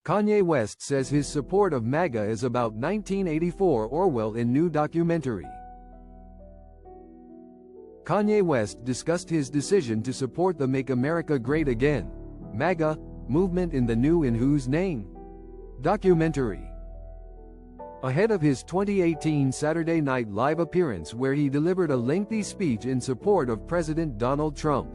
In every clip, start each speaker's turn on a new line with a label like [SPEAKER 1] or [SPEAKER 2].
[SPEAKER 1] Kanye West says his support of MAGA is about 1984 Orwell in new documentary. Kanye West discussed his decision to support the Make America Great Again (MAGA) movement in the new In Whose Name documentary, ahead of his 2018 Saturday Night Live appearance where he delivered a lengthy speech in support of President Donald Trump.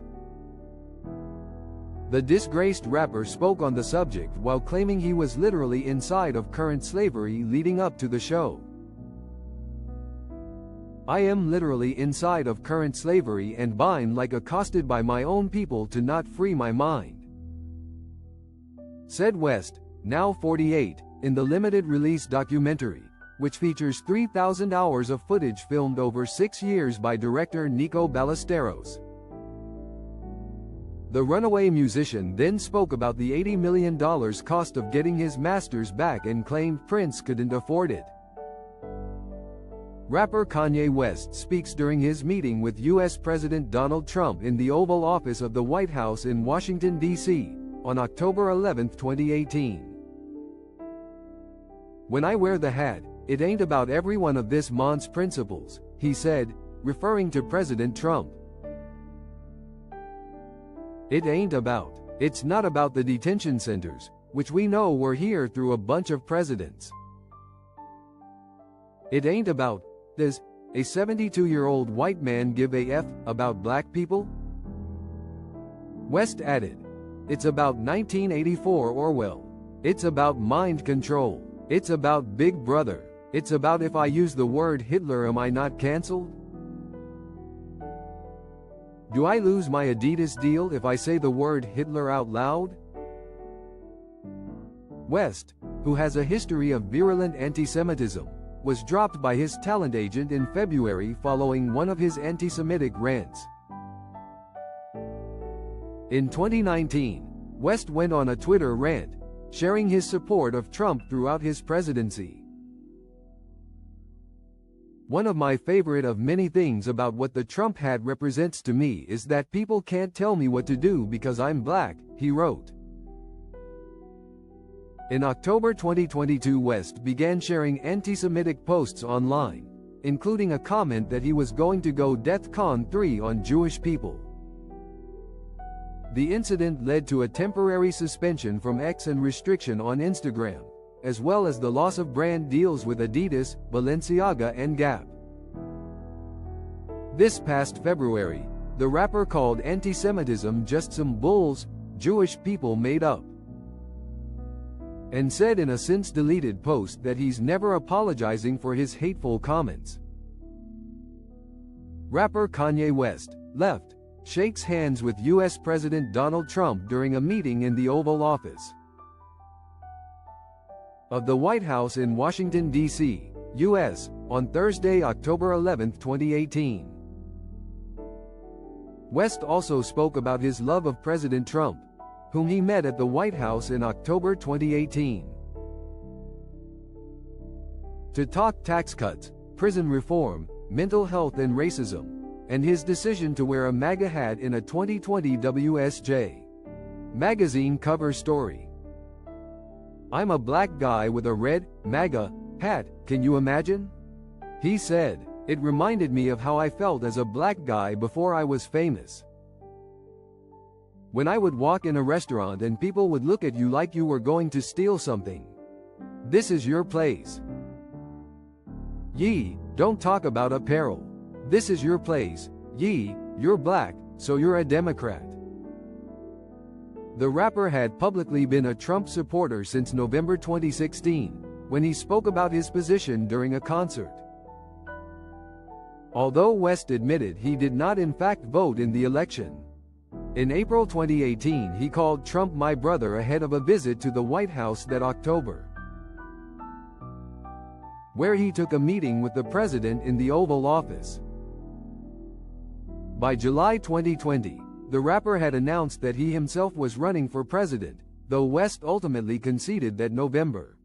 [SPEAKER 1] The disgraced rapper spoke on the subject while claiming he was literally inside of current slavery leading up to the show. "I am literally inside of current slavery and bind like accosted by my own people to not free my mind," said West, now 48, in the limited release documentary, which features 3,000 hours of footage filmed over 6 years by director Nico Ballesteros. The runaway musician then spoke about the $80 million cost of getting his masters back and claimed Prince couldn't afford it. Rapper Kanye West speaks during his meeting with U.S. President Donald Trump in the Oval Office of the White House in Washington, D.C., on October 11, 2018. "When I wear the hat, it ain't about every one of this man's principles," he said, referring to President Trump. It's not about the detention centers, which we know were here through a bunch of presidents. It ain't about, does a 72-year-old white man give a F about black people? West added, "It's about 1984 Orwell. It's about mind control. It's about Big Brother. It's about if I use the word Hitler am I not cancelled? Do I lose my Adidas deal if I say the word Hitler out loud?" West, who has a history of virulent anti-Semitism, was dropped by his talent agent in February following one of his anti-Semitic rants. In 2019, West went on a Twitter rant, sharing his support of Trump throughout his presidency. "One of my favorite of many things about what the Trump hat represents to me is that people can't tell me what to do because I'm black," he wrote. In October 2022, West began sharing anti-Semitic posts online, including a comment that he was going to go DEFCON 3 on Jewish people. The incident led to a temporary suspension from X and restriction on Instagram, as well as the loss of brand deals with Adidas, Balenciaga and Gap. This past February, the rapper called anti-Semitism just some bulls Jewish people made up, and said in a since-deleted post that he's never apologizing for his hateful comments. Rapper Kanye West, left, shakes hands with U.S. President Donald Trump during a meeting in the Oval Office of the White House in Washington, D.C., U.S., on Thursday, October 11, 2018. West also spoke about his love of President Trump, whom he met at the White House in October 2018. To talk tax cuts, prison reform, mental health and racism, and his decision to wear a MAGA hat in a 2020 WSJ magazine cover story. "I'm a black guy with a red, MAGA, hat, can you imagine?" he said. "It reminded me of how I felt as a black guy before I was famous. When I would walk in a restaurant and people would look at you like you were going to steal something. This is your place. Yee, don't talk about apparel. This is your place. Yee, you're black, so you're a Democrat." The rapper had publicly been a Trump supporter since November 2016, when he spoke about his position during a concert. Although West admitted he did not in fact vote in the election. In April 2018, he called Trump "my brother" ahead of a visit to the White House that October, where he took a meeting with the president in the Oval Office. By July 2020, the rapper had announced that he himself was running for president, though West ultimately conceded that November